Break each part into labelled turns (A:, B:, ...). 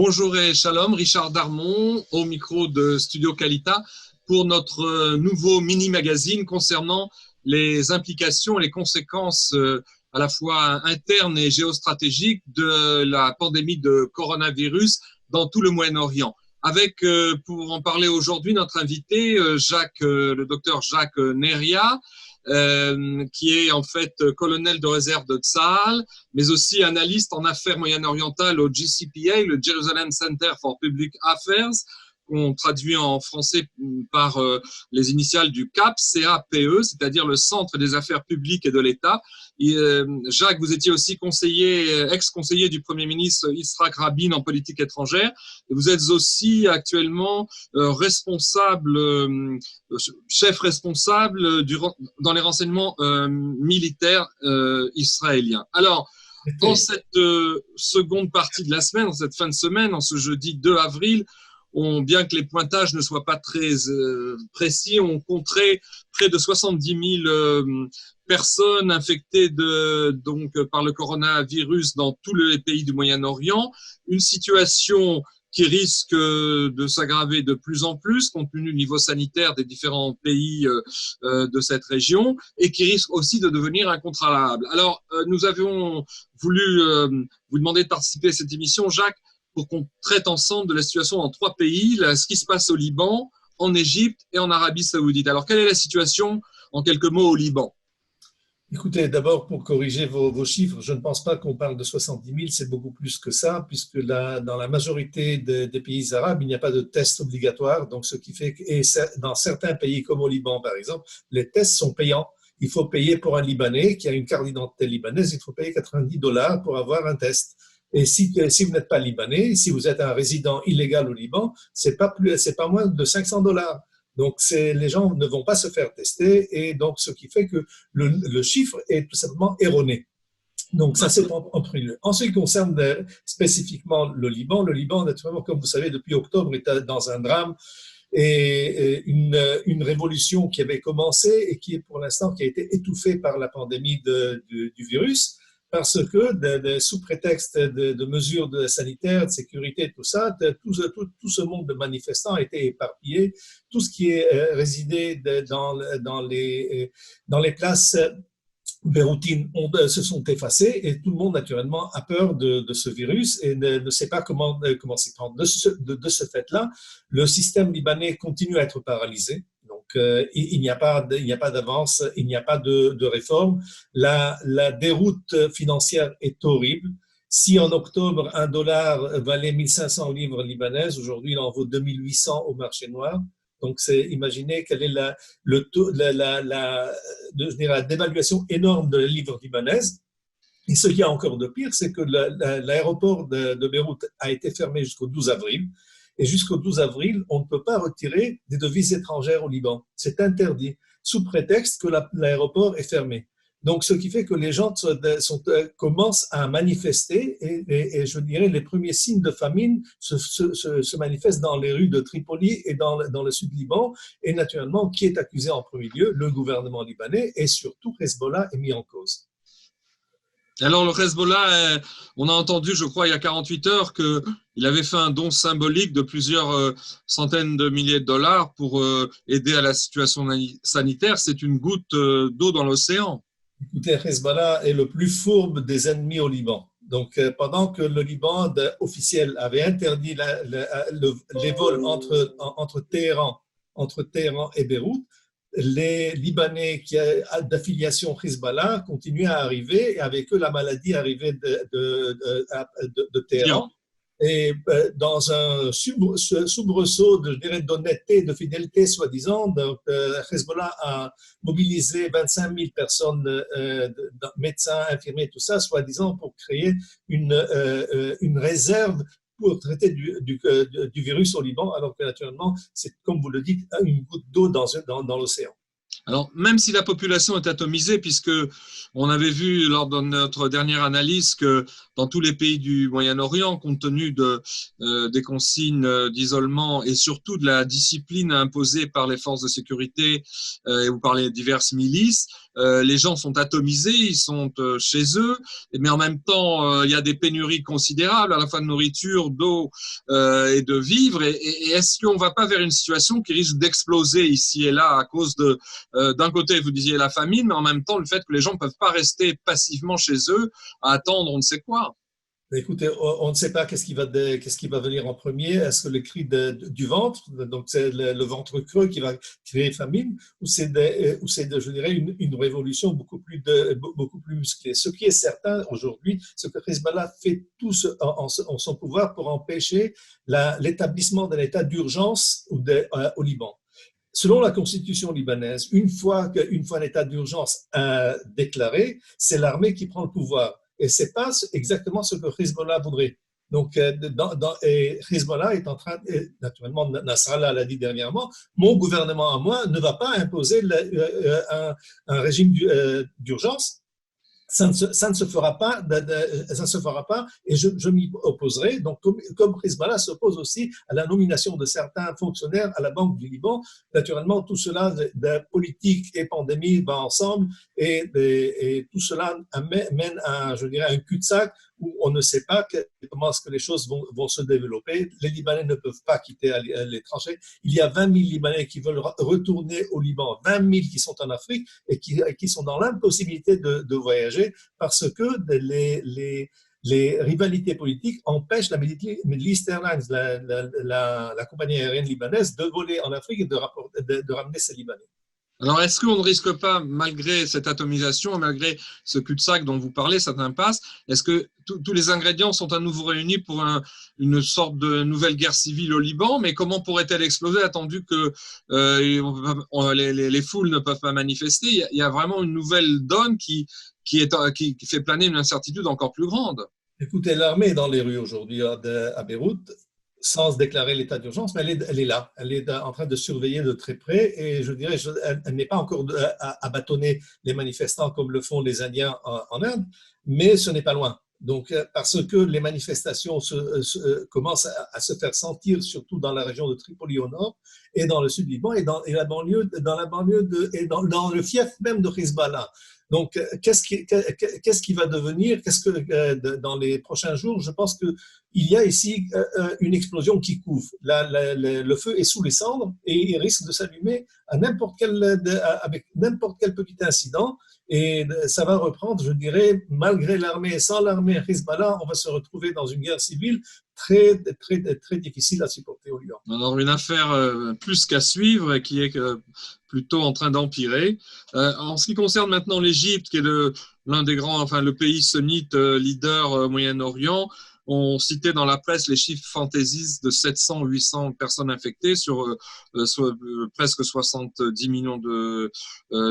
A: Bonjour et shalom, Richard Darmon au micro de Studio Kalita pour notre nouveau mini-magazine concernant les implications et les conséquences à la fois internes et géostratégiques de la pandémie de coronavirus dans tout le Moyen-Orient. Avec, pour en parler aujourd'hui, notre invité, le docteur Jacques Neria, qui est en fait colonel de réserve de Tsahal, mais aussi analyste en affaires moyen-orientales au JCPA, le Jerusalem Center for Public Affairs, qu'on traduit en français par les initiales du CAPE, CAPE, c'est-à-dire le Centre des affaires publiques et de l'État. Jacques, vous étiez aussi ex-conseiller du Premier ministre Yitzhak Rabin en politique étrangère. Et vous êtes aussi actuellement chef responsable dans les renseignements militaires israéliens. Alors, dans cette seconde partie de la semaine, dans cette fin de semaine, en ce jeudi 2 avril, bien que les pointages ne soient pas très précis, on compterait près de 70 000 personnes infectées par le coronavirus dans tous les pays du Moyen-Orient. Une situation qui risque de s'aggraver de plus en plus compte tenu du niveau sanitaire des différents pays de cette région et qui risque aussi de devenir incontrôlable. Alors, nous avions voulu vous demander de participer à cette émission, Jacques, pour qu'on traite ensemble de la situation dans 3 pays, ce qui se passe au Liban, en Égypte et en Arabie Saoudite. Alors, quelle est la situation, en quelques mots, au Liban?
B: Écoutez, d'abord, pour corriger vos chiffres, je ne pense pas qu'on parle de 70 000, c'est beaucoup plus que ça, puisque dans la majorité des pays arabes, il n'y a pas de test obligatoire. Donc, ce qui fait que dans certains pays, comme au Liban, par exemple, les tests sont payants. Il faut payer pour un Libanais qui a une carte d'identité libanaise, il faut payer $90 pour avoir un test. Et si vous n'êtes pas libanais, si vous êtes un résident illégal au Liban, c'est pas moins de $500. Donc, les gens ne vont pas se faire tester et donc ce qui fait que le chiffre est tout simplement erroné. Donc, ça, c'est en premier lieu. En ce qui concerne spécifiquement le Liban, naturellement, comme vous savez, depuis octobre, est dans un drame et une révolution qui avait commencé et qui est pour l'instant qui a été étouffée par la pandémie du virus. Parce que sous prétexte de mesures sanitaires, de sécurité, tout ça, tout ce monde de manifestants a été éparpillé. Tout ce qui est résidé dans les places beyroutines se sont effacés et tout le monde naturellement a peur de ce virus et ne sait pas comment s'y prendre. De ce fait-là, le système libanais continue à être paralysé. Il n'y a pas d'avance, il n'y a pas de réforme. La déroute financière est horrible. Si en octobre, $1 valait 1500 livres libanaises, aujourd'hui, il en vaut 2800 au marché noir. Donc, imaginez quelle est la dévaluation énorme de la livre libanaise. Et ce qu'il y a encore de pire, c'est que l'aéroport de Beyrouth a été fermé jusqu'au 12 avril. Et jusqu'au 12 avril, on ne peut pas retirer des devises étrangères au Liban. C'est interdit, sous prétexte que l'aéroport est fermé. Donc, ce qui fait que les gens commencent à manifester et je dirais les premiers signes de famine se manifestent dans les rues de Tripoli et dans le sud Liban. Et naturellement, qui est accusé en premier lieu? Le gouvernement libanais et surtout Hezbollah est mis en cause.
A: Alors, le Hezbollah, on a entendu, je crois, il y a 48 heures qu'il avait fait un don symbolique de plusieurs centaines de milliers de dollars pour aider à la situation sanitaire. C'est une goutte d'eau dans l'océan.
B: Écoutez, Hezbollah est le plus fourbe des ennemis au Liban. Donc, pendant que le Liban officiel avait interdit les vols entre Téhéran et Beyrouth, les Libanais d'affiliation Hezbollah continuaient à arriver et avec eux la maladie arrivait de Téhéran. Et dans un soubresaut d'honnêteté, de fidélité soi-disant, Hezbollah a mobilisé 25 000 personnes, médecins, infirmiers, tout ça, soi-disant pour créer une réserve pour traiter du virus au Liban, alors que naturellement, c'est, comme vous le dites, une goutte d'eau dans l'océan.
A: Alors, même si la population est atomisée, puisque on avait vu lors de notre dernière analyse que dans tous les pays du Moyen-Orient, compte tenu des consignes d'isolement et surtout de la discipline imposée par les forces de sécurité ou par les diverses milices, les gens sont atomisés, ils sont chez eux, mais en même temps, il y a des pénuries considérables, à la fois de nourriture, d'eau et de vivres. Et est-ce qu'on ne va pas vers une situation qui risque d'exploser ici et là à cause d'un côté, vous disiez la famine, mais en même temps le fait que les gens ne peuvent pas rester passivement chez eux à attendre on ne sait quoi?
B: Écoutez, on ne sait pas qu'est-ce qui va venir en premier. Est-ce que le cri du ventre, donc c'est le ventre creux qui va créer famine, ou je dirais, une révolution beaucoup plus musclée. Ce qui est certain aujourd'hui, c'est que Hezbollah fait tout en son pouvoir pour empêcher l'établissement d'un état d'urgence au Liban. Selon la constitution libanaise, une fois un état d'urgence déclaré, c'est l'armée qui prend le pouvoir. Et ce n'est pas exactement ce que Hezbollah voudrait. Donc, et Hezbollah est en train, naturellement, Nasrallah l'a dit dernièrement, mon gouvernement à moi ne va pas imposer un régime d'urgence. Ça ne se fera pas, et je m'y opposerai. Donc, comme Hezbollah s'oppose aussi à la nomination de certains fonctionnaires à la Banque du Liban, naturellement, tout cela, de politique et pandémie, va ensemble, et tout cela mène à, je dirais, un cul-de-sac où on ne sait pas comment est-ce que les choses vont se développer. Les Libanais ne peuvent pas quitter l'étranger. Il y a 20 000 Libanais qui veulent retourner au Liban, 20 000 qui sont en Afrique et qui sont dans l'impossibilité de voyager parce que les rivalités politiques empêchent la Middle East Airlines, la compagnie aérienne libanaise, de voler en Afrique et de ramener ses Libanais.
A: Alors, est-ce qu'on ne risque pas, malgré cette atomisation, malgré ce cul-de-sac dont vous parlez, cette impasse, est-ce que tous les ingrédients sont à nouveau réunis pour une sorte de nouvelle guerre civile au Liban? Mais comment pourrait-elle exploser, attendu que les foules ne peuvent pas manifester? Il y a vraiment une nouvelle donne qui fait planer une incertitude encore plus grande.
B: Écoutez, l'armée est dans les rues aujourd'hui à Beyrouth, sans déclarer l'état d'urgence, mais elle est là. Elle est en train de surveiller de très près et je dirais, elle n'est pas encore à bâtonner les manifestants comme le font les Indiens en Inde, mais ce n'est pas loin. Donc, parce que les manifestations commencent à se faire sentir, surtout dans la région de Tripoli au nord et dans le sud du Liban et dans la banlieue et dans le fief même de Hezbollah. Donc, qu'est-ce qui va devenir? Dans les prochains jours, je pense qu'il y a ici une explosion qui couve. Le feu est sous les cendres et il risque de s'allumer avec n'importe quel petit incident. Et ça va reprendre, je dirais, malgré l'armée et sans l'armée Hezbollah, on va se retrouver dans une guerre civile très, très, très difficile à supporter au Liban.
A: Alors, une affaire plus qu'à suivre et qui est plutôt en train d'empirer. En ce qui concerne maintenant l'Égypte, qui est l'un des grands, enfin le pays sunnite leader au Moyen-Orient, on citait dans la presse les chiffres fantaisistes de 700-800 personnes infectées sur presque 70 millions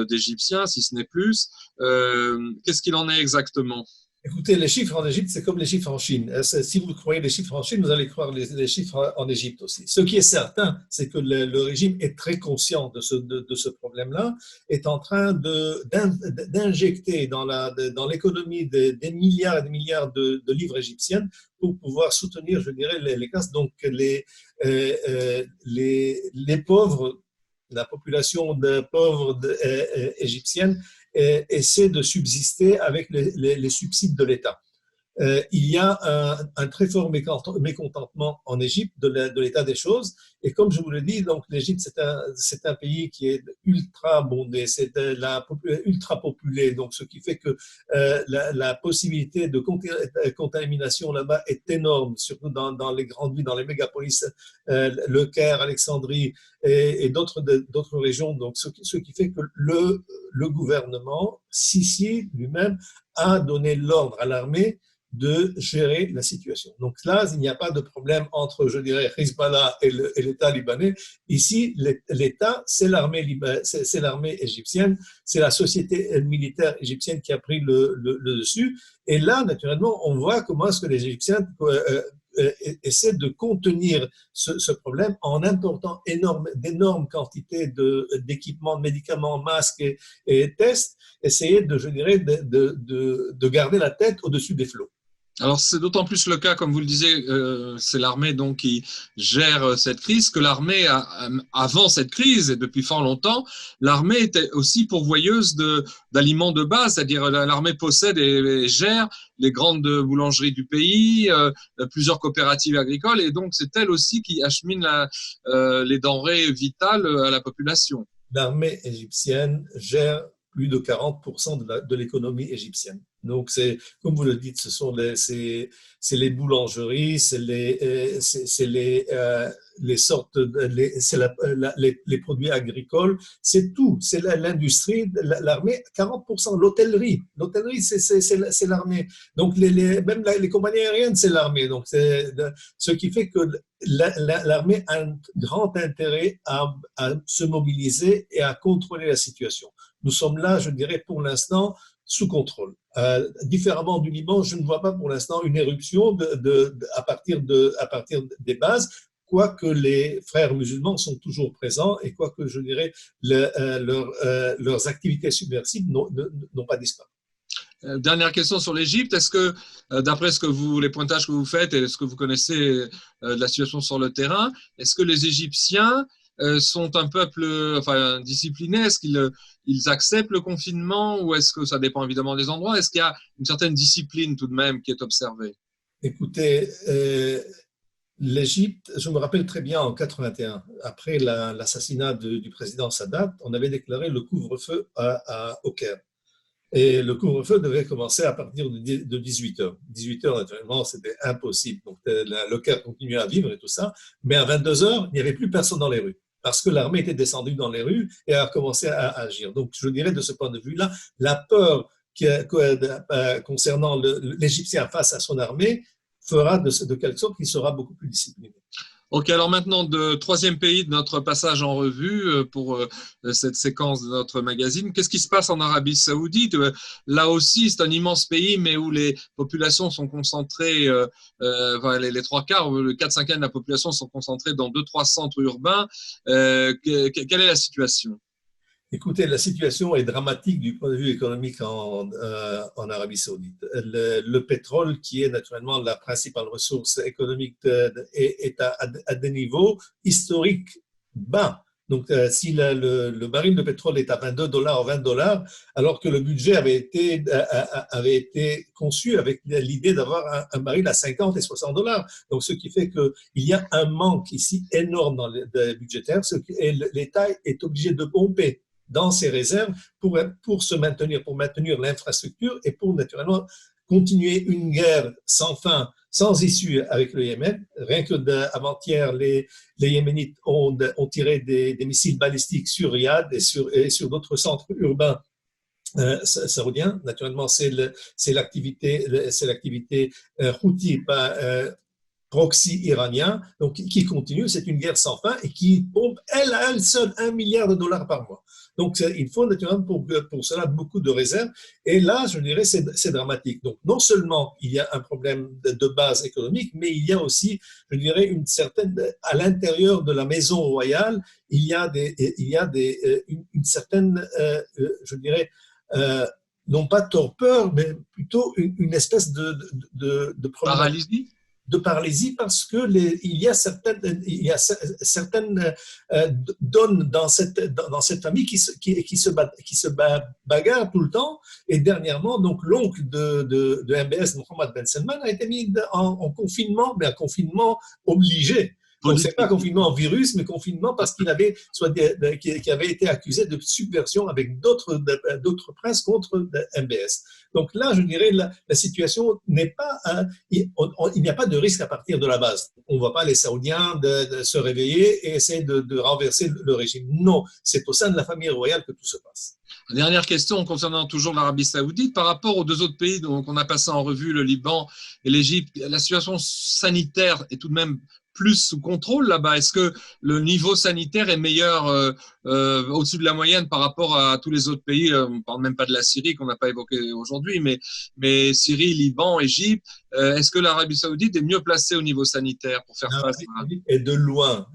A: d'Égyptiens, si ce n'est plus. Qu'est-ce qu'il en est exactement?
B: Écoutez, les chiffres en Égypte, c'est comme les chiffres en Chine. Si vous croyez les chiffres en Chine, vous allez croire les chiffres en Égypte aussi. Ce qui est certain, c'est que le régime est très conscient de ce problème-là, est en train d'injecter dans l'économie des milliards et des milliards de livres égyptiennes pour pouvoir soutenir, je dirais, les classes. Donc, les pauvres, la population de pauvres égyptienne essaie de subsister avec les subsides de l'État. Il y a un très fort mécontentement en Égypte de l'état des choses. Et comme je vous l'ai dit, donc l'Égypte, c'est un pays qui est ultra bondé, c'est ultra populé. Donc, ce qui fait que la possibilité de contamination là-bas est énorme, surtout dans les grandes villes, dans les mégapolis, Le Caire, Alexandrie et d'autres régions. Donc, ce qui fait que le gouvernement, Sisi lui-même, a donné l'ordre à l'armée de gérer la situation. Donc là, il n'y a pas de problème entre, je dirais, Hezbollah et l'État libanais. Ici, l'État, c'est l'armée égyptienne, c'est la société militaire égyptienne qui a pris le dessus. Et là, naturellement, on voit comment est-ce que les Égyptiens essaient de contenir ce problème en important d'énormes quantités d'équipements, de médicaments, masques et tests, essayer je dirais, de garder la tête au-dessus des flots.
A: Alors c'est d'autant plus le cas, comme vous le disiez, c'est l'armée donc qui gère cette crise, que l'armée, avant cette crise et depuis fort longtemps, l'armée était aussi pourvoyeuse d'aliments de base, c'est-à-dire l'armée possède et gère les grandes boulangeries du pays, plusieurs coopératives agricoles, et donc c'est elle aussi qui achemine les denrées vitales à la population.
B: L'armée égyptienne gère plus de 40% de l'économie égyptienne. Donc, c'est, comme vous le dites, c'est les boulangeries, les sortes, les produits agricoles, c'est tout. C'est l'industrie, l'armée, 40%. L'hôtellerie, c'est l'armée. Donc, même les compagnies aériennes, c'est l'armée. Donc, ce qui fait que l'armée a un grand intérêt à se mobiliser et à contrôler la situation. Nous sommes là, je dirais, pour l'instant, sous contrôle. Différemment du Liban, je ne vois pas pour l'instant une éruption à partir des bases, quoique les frères musulmans sont toujours présents et quoique, je dirais, leurs activités subversives n'ont pas disparu.
A: Dernière question sur l'Égypte. Est-ce que, d'après les pointages que vous faites et ce que vous connaissez de la situation sur le terrain, est-ce que les Égyptiens sont un peuple discipliné? Est-ce qu'ils acceptent le confinement ou est-ce que ça dépend évidemment des endroits? Est-ce qu'il y a une certaine discipline tout de même qui est observée?
B: Écoutez, l'Égypte, je me rappelle très bien en 81, après l'assassinat du président Sadat, on avait déclaré le couvre-feu au Caire. Et le couvre-feu devait commencer à partir de 18h. 18h, naturellement, c'était impossible. Donc, le Caire continuait à vivre et tout ça. Mais à 22h, il n'y avait plus personne dans les rues parce que l'armée était descendue dans les rues et a commencé à agir. Donc, je dirais de ce point de vue-là, la peur concernant l'Égyptien face à son armée fera de quelque sorte qu'il sera beaucoup plus discipliné.
A: Ok, alors maintenant, troisième pays de notre passage en revue pour cette séquence de notre magazine. Qu'est-ce qui se passe en Arabie Saoudite? Là aussi, c'est un immense pays, mais où les populations sont concentrées, les trois quarts, le 4/5 de la population sont concentrés dans 2-3 centres urbains. Quelle est la situation?
B: Écoutez, la situation est dramatique du point de vue économique en Arabie Saoudite. Le pétrole, qui est naturellement la principale ressource économique, est à des niveaux historiques bas. Donc, si le baril de pétrole est à 22 dollars ou 20 dollars, alors que le budget avait été conçu avec l'idée d'avoir un baril à 50 et 60 dollars. Donc, ce qui fait qu'il y a un manque ici énorme dans le budgétaire, et l'État est obligé de pomper dans ses réserves pour se maintenir, pour maintenir l'infrastructure et pour naturellement continuer une guerre sans fin, sans issue avec le Yémen. Rien que avant-hier, les Yéménites ont tiré des missiles balistiques sur Riyad et sur d'autres centres urbains saoudiens. Naturellement, c'est l'activité Houthi proxy iranien, donc qui continue. C'est une guerre sans fin et qui pompe, elle à elle seule, 1 milliard de dollars par mois. Donc, il faut naturellement pour cela beaucoup de réserves. Et là, je dirais, c'est dramatique. Donc, non seulement il y a un problème de base économique, mais il y a aussi, je dirais, une certaine, à l'intérieur de la maison royale, il y a une certaine, je dirais, non pas torpeur, mais plutôt une espèce de
A: paralysie.
B: De paralysie parce que il y a certaines donnes dans cette famille qui se bagarrent tout le temps. Et dernièrement, donc l'oncle de MBS, Mohamed Ben Salman, a été mis en confinement, mais un confinement obligé. Donc, c'est pas confinement en virus, mais confinement parce qu'il avait été accusé de subversion avec d'autres princes contre MBS. Donc là, je dirais, la situation n'est pas, il n'y a pas de risque à partir de la base. On ne voit pas les Saoudiens de se réveiller et essayer de renverser le régime. Non, c'est au sein de la famille royale que tout se passe.
A: Dernière question concernant toujours l'Arabie Saoudite. Par rapport aux deux autres pays dont on a passé en revue, le Liban et l'Égypte, la situation sanitaire est tout de même plus sous contrôle là-bas? Est-ce que le niveau sanitaire est meilleur au-dessus de la moyenne par rapport à tous les autres pays? On ne parle même pas de la Syrie qu'on n'a pas évoqué aujourd'hui, mais Syrie, Liban, Égypte, Est-ce que l'Arabie Saoudite est mieux placée au niveau sanitaire pour faire face à…
B: Et de loin,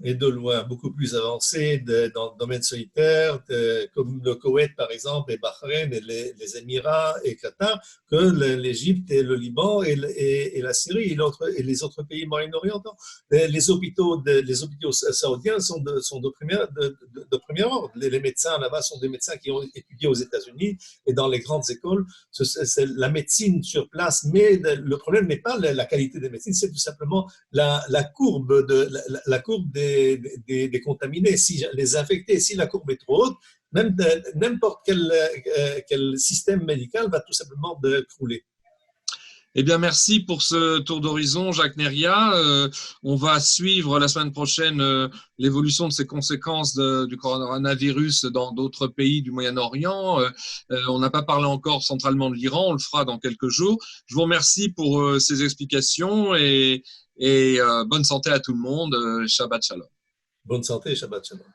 B: beaucoup plus avancé dans le domaine sanitaire, comme le Koweït par exemple, et Bahreïn, et les Émirats et Qatar, que l'Égypte et le Liban et la Syrie et les autres pays moyen-orientaux. Les hôpitaux saoudiens sont de premier ordre. Les médecins là-bas sont des médecins qui ont étudié aux États-Unis et dans les grandes écoles. C'est la médecine sur place, mais le problème n'est pas la qualité des médecines, c'est tout simplement la courbe des contaminés. Si les infectés, si la courbe est trop haute, même n'importe quel système médical va tout simplement crouler.
A: Eh bien, merci pour ce tour d'horizon, Jacques Neria. On va suivre la semaine prochaine l'évolution de ces conséquences du coronavirus dans d'autres pays du Moyen-Orient. On n'a pas parlé encore centralement de l'Iran, on le fera dans quelques jours. Je vous remercie pour ces explications et bonne santé à tout le monde. Shabbat Shalom.
B: Bonne santé, Shabbat Shalom.